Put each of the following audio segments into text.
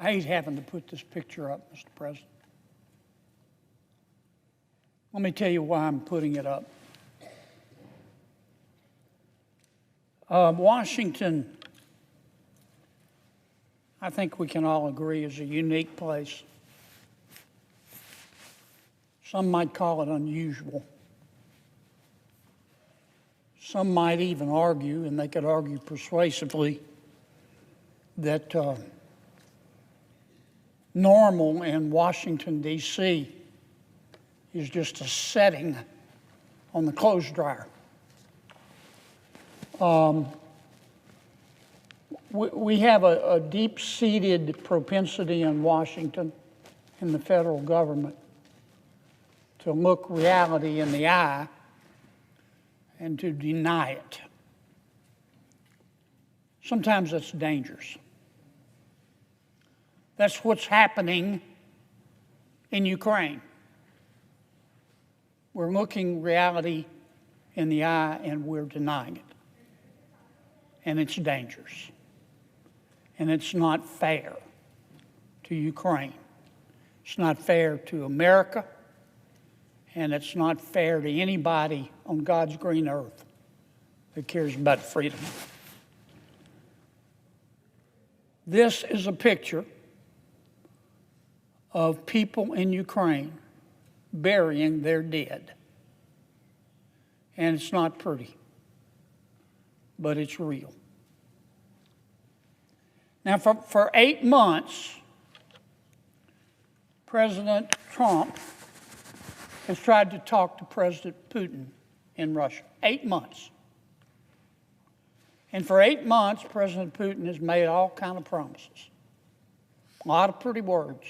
I hate having to put this picture up, Mr. President. Let me tell you why I'm putting it up. Washington, I think we can all agree, is a unique place. Some might call it unusual. Some might even argue, and they could argue persuasively, that normal in Washington, D.C. is just a setting on the clothes dryer. We have a deep-seated propensity in Washington, in the federal government, to look reality in the eye and to deny it. Sometimes that's dangerous. That's what's happening in Ukraine. We're looking reality in the eye and we're denying it. And it's dangerous. And it's not fair to Ukraine. It's not fair to America. And it's not fair to anybody on God's green earth that cares about freedom. This is a picture of people in Ukraine burying their dead. And it's not pretty, but it's real. Now, for 8 months, President Trump has tried to talk to President Putin in Russia. 8 months. And for 8 months, President Putin has made all kinds of promises. A lot of pretty words.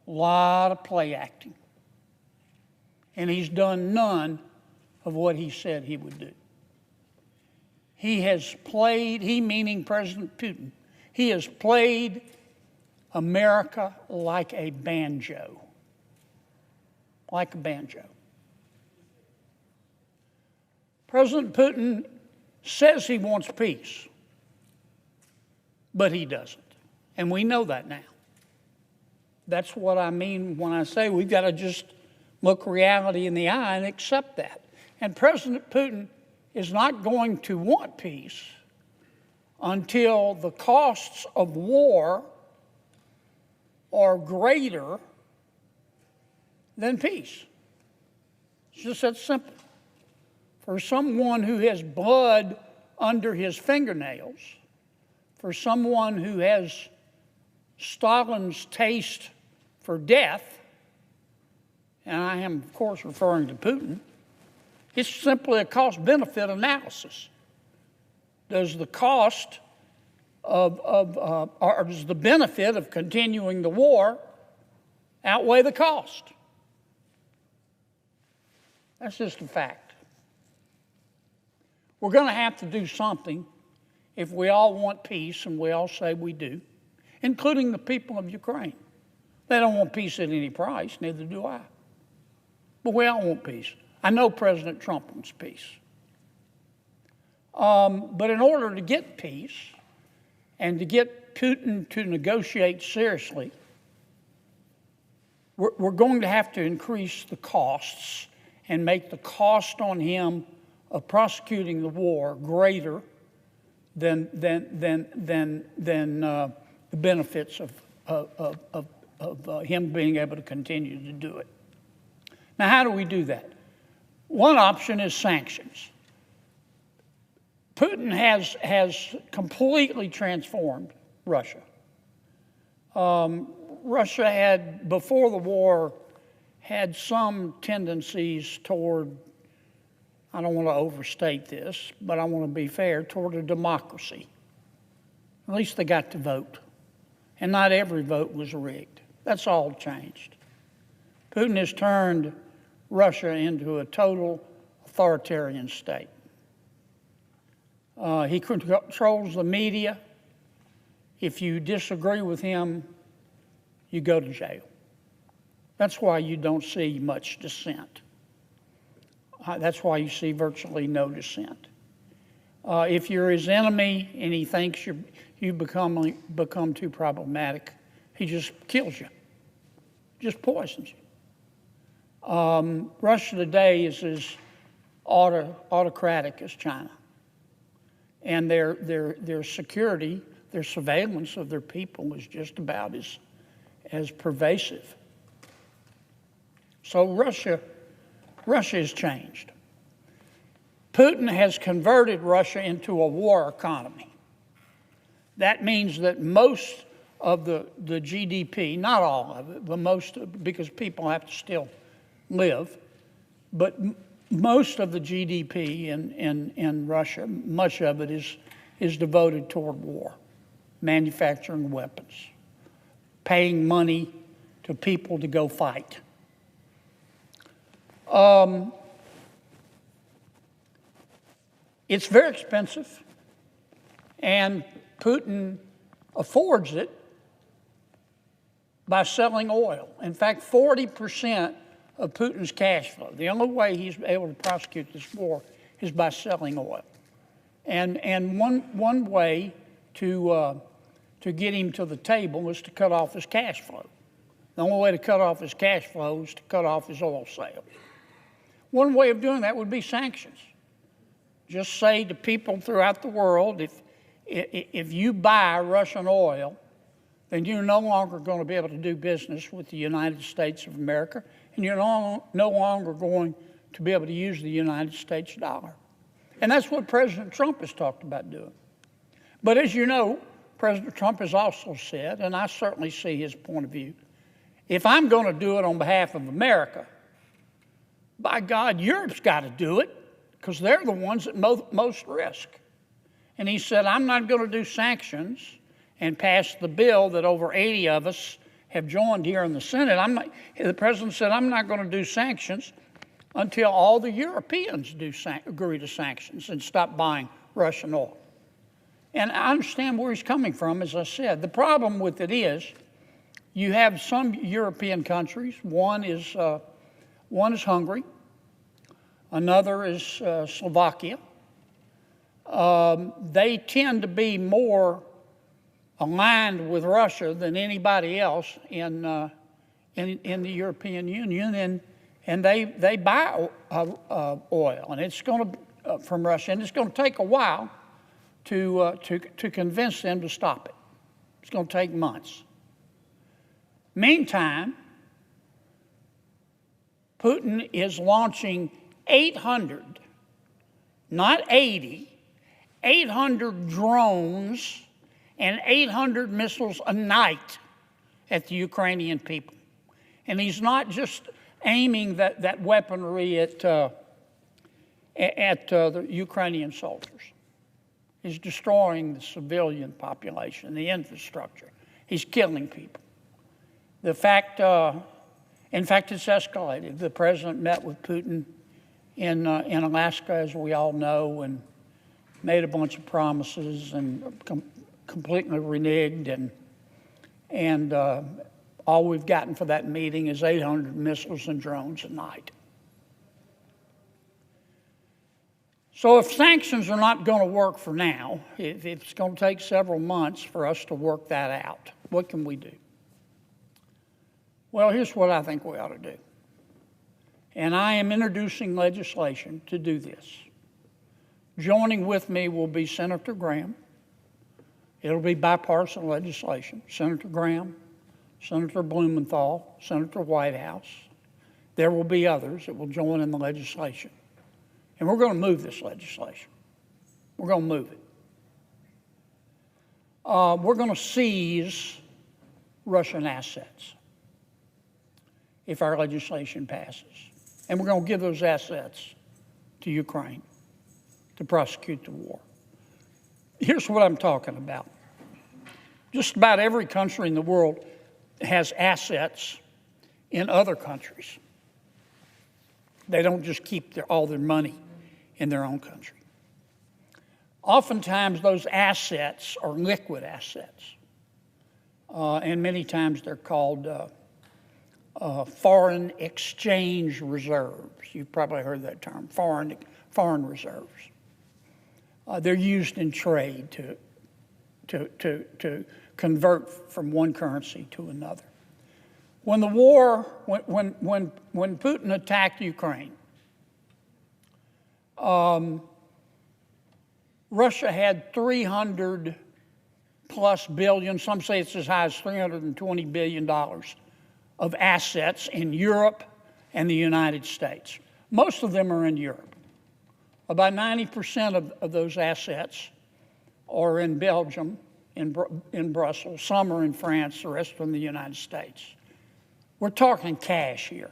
A lot of play acting. And he's done none of what he said he would do. He has played, he meaning President Putin, he has played America like a banjo. Like a banjo. President Putin says he wants peace, but he doesn't. And we know that now. That's what I mean when I say we've got to just look reality in the eye and accept that. And President Putin is not going to want peace until the costs of war are greater than peace. It's just that simple. For someone who has blood under his fingernails, for someone who has Stalin's taste for death, and I am, of course, referring to Putin, it's simply a cost-benefit analysis. Does the cost or does the benefit of continuing the war outweigh the cost? That's just a fact. We're going to have to do something if we all want peace, and we all say we do, including the people of Ukraine. They don't want peace at any price, neither do I. But we all want peace. I know President Trump wants peace. But in order to get peace and to get Putin to negotiate seriously, we're going to have to increase the costs and make the cost on him of prosecuting the war greater than the benefits of him being able to continue to do it. Now, how do we do that? One option is sanctions. Putin has completely transformed Russia. Russia had, before the war, had some tendencies toward, I don't want to overstate this, but I want to be fair, toward a democracy. At least they got to vote. And not every vote was rigged. That's all changed. Putin has turned Russia into a total authoritarian state. He controls the media. If you disagree with him, you go to jail. That's why you don't see much dissent. That's why you see virtually no dissent. If you're his enemy and he thinks you become too problematic, he just kills you, just poisons you. Russia today is as autocratic as China, and their security, their surveillance of their people is just about as pervasive. So Russia has changed. Putin has converted Russia into a war economy. That means that most of the GDP, not all of it, but most, because people have to still live, but most of the GDP in Russia, much of it is devoted toward war, manufacturing weapons, paying money to people to go fight. It's very expensive, and Putin affords it by selling oil. In fact, 40% of Putin's cash flow, the only way he's able to prosecute this war is by selling oil. And one way to get him to the table is to cut off his cash flow. The only way to cut off his cash flow is to cut off his oil sales. One way of doing that would be sanctions. Just say to people throughout the world, if you buy Russian oil, then you're no longer going to be able to do business with the United States of America, and you're no longer going to be able to use the United States dollar. And that's what President Trump has talked about doing. But as you know, President Trump has also said, and I certainly see his point of view, if I'm going to do it on behalf of America, by God, Europe's got to do it, because they're the ones at most risk. And he said, I'm not going to do sanctions and pass the bill that over 80 of us have joined here in the Senate. The president said, I'm not going to do sanctions until all the Europeans agree to sanctions and stop buying Russian oil. And I understand where he's coming from, as I said. The problem with it is you have some European countries. One is Hungary. Another is Slovakia. They tend to be more aligned with Russia than anybody else in the European Union, and they buy oil, and it's going to from Russia, and it's going to take a while to convince them to stop it. It's going to take months. Meantime, Putin is launching 800, not 80, 800 drones and 800 missiles a night at the Ukrainian people. And he's not just aiming that weaponry at the Ukrainian soldiers. He's destroying the civilian population, the infrastructure. He's killing people. In fact, it's escalated. The president met with Putin in Alaska, as we all know, and made a bunch of promises and completely reneged. And all we've gotten for that meeting is 800 missiles and drones a night. So if sanctions are not going to work for now, if it's going to take several months for us to work that out, what can we do? Well, here's what I think we ought to do. And I am introducing legislation to do this. Joining with me will be Senator Graham. It'll be bipartisan legislation. Senator Graham, Senator Blumenthal, Senator Whitehouse. There will be others that will join in the legislation. And we're going to move this legislation. We're going to move it. We're going to seize Russian assets if our legislation passes. And we're going to give those assets to Ukraine to prosecute the war. Here's what I'm talking about. Just about every country in the world has assets in other countries. They don't just keep all their money in their own country. Oftentimes, those assets are liquid assets. And many times they're called foreign exchange reserves. You've probably heard that term, foreign reserves. They're used in trade to convert from one currency to another. When the war, when Putin attacked Ukraine, Russia had 300 plus billion, some say it's as high as $320 billion of assets in Europe and the United States. Most of them are in Europe. About 90% of those assets are in Belgium, in Brussels. Some are in France, the rest are in the United States. We're talking cash here.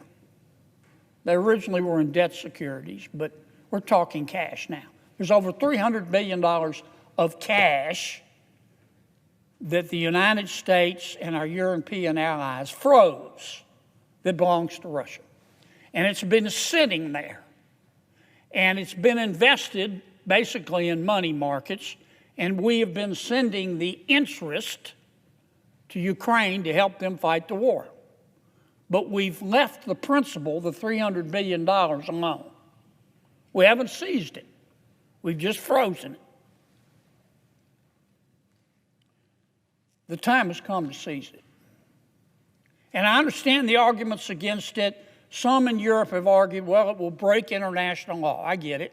They originally were in debt securities, but we're talking cash now. There's over $300 billion of cash that the United States and our European allies froze that belongs to Russia. And it's been sitting there. And it's been invested basically in money markets, and we have been sending the interest to Ukraine to help them fight the war. But we've left the principal, the $300 billion, alone. We haven't seized it. We've just frozen it. The time has come to seize it. And I understand the arguments against it. Some in Europe have argued, well, it will break international law. I get it.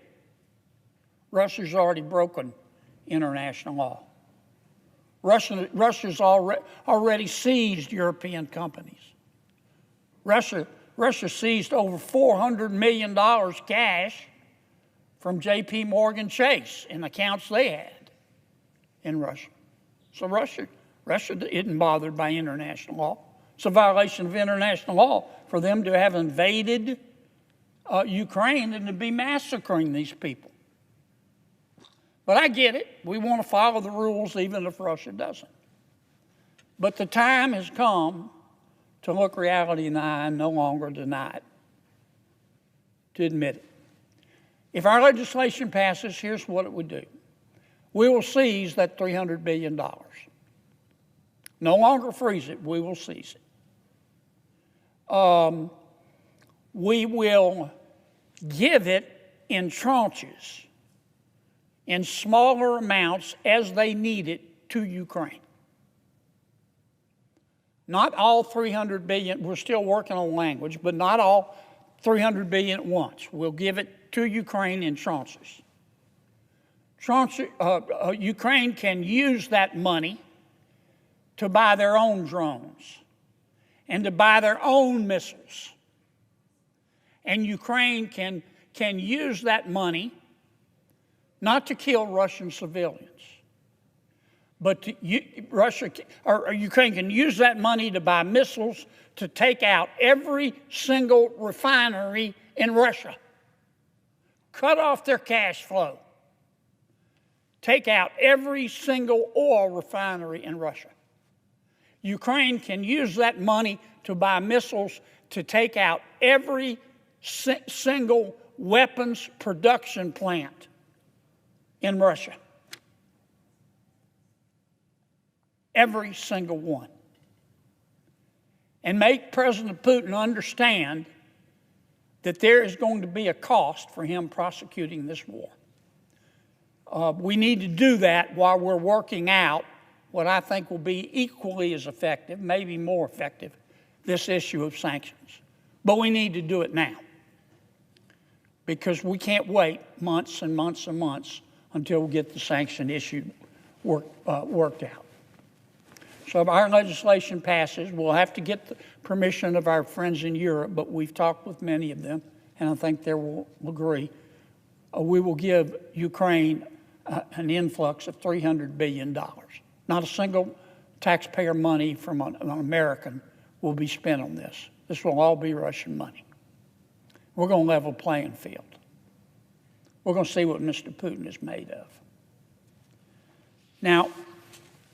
Russia's already broken international law. Russia's already seized European companies. Russia seized over $400 million cash from J.P. Morgan Chase in accounts they had in Russia. So Russia isn't bothered by international law. It's a violation of international law for them to have invaded Ukraine and to be massacring these people. But I get it. We want to follow the rules even if Russia doesn't. But the time has come to look reality in the eye and no longer deny it, to admit it. If our legislation passes, here's what it would do. We will seize that $300 billion. No longer freeze it, we will seize it. We will give it in tranches, in smaller amounts as they need it to Ukraine. Not all 300 billion, we're still working on language, but not all 300 billion at once. We'll give it to Ukraine in tranches. Ukraine can use that money to buy their own drones and to buy their own missiles. And Ukraine can use that money not to kill Russian civilians, but Ukraine can use that money to buy missiles to take out every single refinery in Russia, cut off their cash flow, take out every single oil refinery in Russia. Ukraine can use that money to buy missiles to take out every single weapons production plant in Russia. Every single one. And make President Putin understand that there is going to be a cost for him prosecuting this war. We need to do that while we're working out what I think will be equally as effective, maybe more effective, this issue of sanctions. But we need to do it now, because we can't wait months and months and months until we get the sanction issue worked out. So if our legislation passes, we'll have to get the permission of our friends in Europe, but we've talked with many of them, and I think they will agree. We will give Ukraine an influx of $300 billion. Not a single taxpayer money from an American will be spent on this. This will all be Russian money. We're going to level the playing field. We're going to see what Mr. Putin is made of. Now,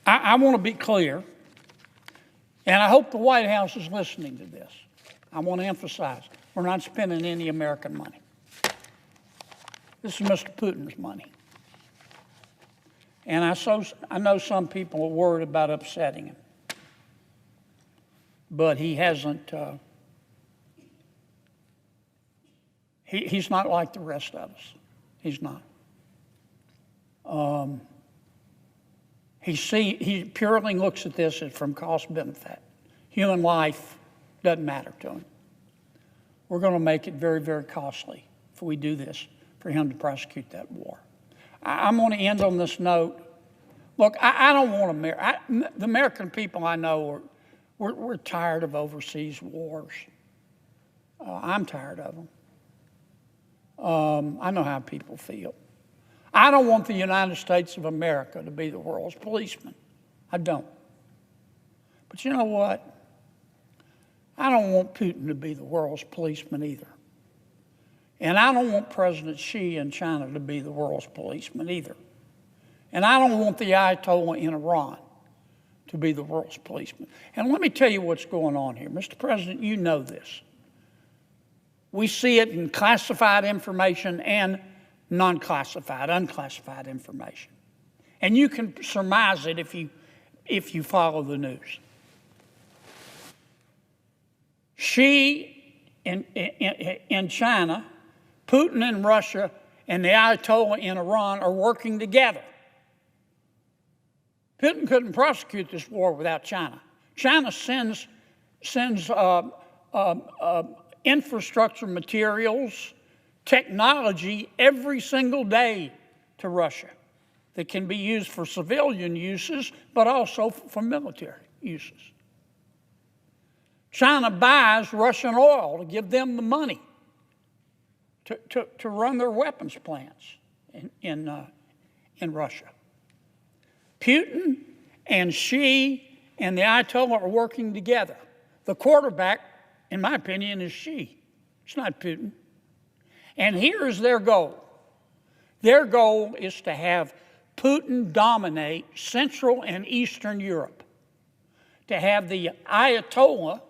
I want to be clear, and I hope the White House is listening to this. I want to emphasize, we're not spending any American money. This is Mr. Putin's money. And I know some people are worried about upsetting him. But he hasn't, he's not like the rest of us. He's not. He purely looks at this as from cost benefit. Human life doesn't matter to him. We're going to make it very, very costly if we do this for him to prosecute that war. I'm going to end on this note. Look, I don't want the American people I know we're tired of overseas wars. I'm tired of them. I know how people feel. I don't want the United States of America to be the world's policeman. I don't. But you know what? I don't want Putin to be the world's policeman either. And I don't want President Xi in China to be the world's policeman either. And I don't want the Ayatollah in Iran to be the world's policeman. And let me tell you what's going on here. Mr. President, you know this. We see it in classified information and non-classified, unclassified information. And you can surmise it if you follow the news. Xi in China, Putin in Russia, and the Ayatollah in Iran are working together. Putin couldn't prosecute this war without China. China sends infrastructure materials, technology every single day to Russia that can be used for civilian uses, but also for military uses. China buys Russian oil to give them the money to run their weapons plants in Russia. Putin and Xi and the Ayatollah are working together. The quarterback, in my opinion, is Xi. It's not Putin. And here is their goal. Their goal is to have Putin dominate Central and Eastern Europe, to have the Ayatollah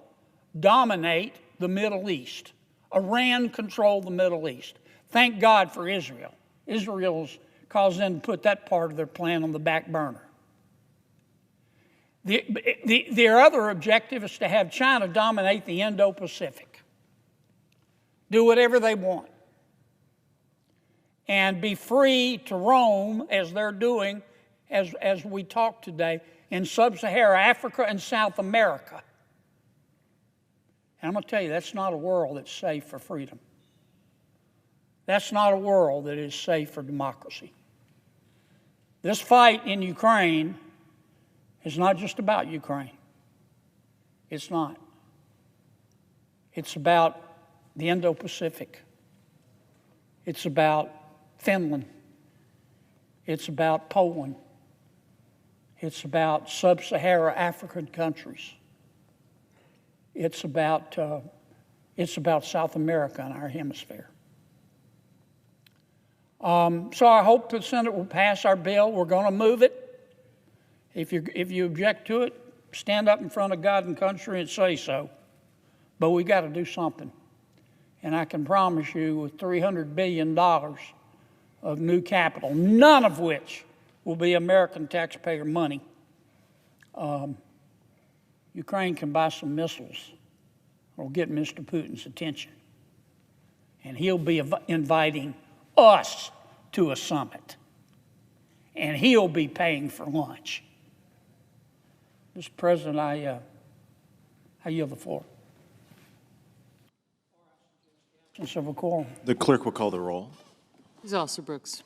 dominate the Middle East. Iran control the Middle East. Thank God for Israel. Israel's caused them to put that part of their plan on the back burner. Their other objective is to have China dominate the Indo-Pacific. Do whatever they want. And be free to roam, as they're doing, as we talk today, in sub-Saharan Africa and South America. And I'm going to tell you, that's not a world that's safe for freedom. That's not a world that is safe for democracy. This fight in Ukraine is not just about Ukraine. It's not. It's about the Indo-Pacific. It's about Finland. It's about Poland. It's about sub-Saharan African countries. It's about South America and our hemisphere. So I hope the Senate will pass our bill. We're going to move it. If you object to it, stand up in front of God and country and say so. But we got to do something. And I can promise you, with $300 billion of new capital, none of which will be American taxpayer money, Ukraine can buy some missiles that will get Mr. Putin's attention. And he'll be inviting us to a summit. And he'll be paying for lunch. Mr. President, I yield the floor. The clerk will call the roll. Ms. Alston Brooks.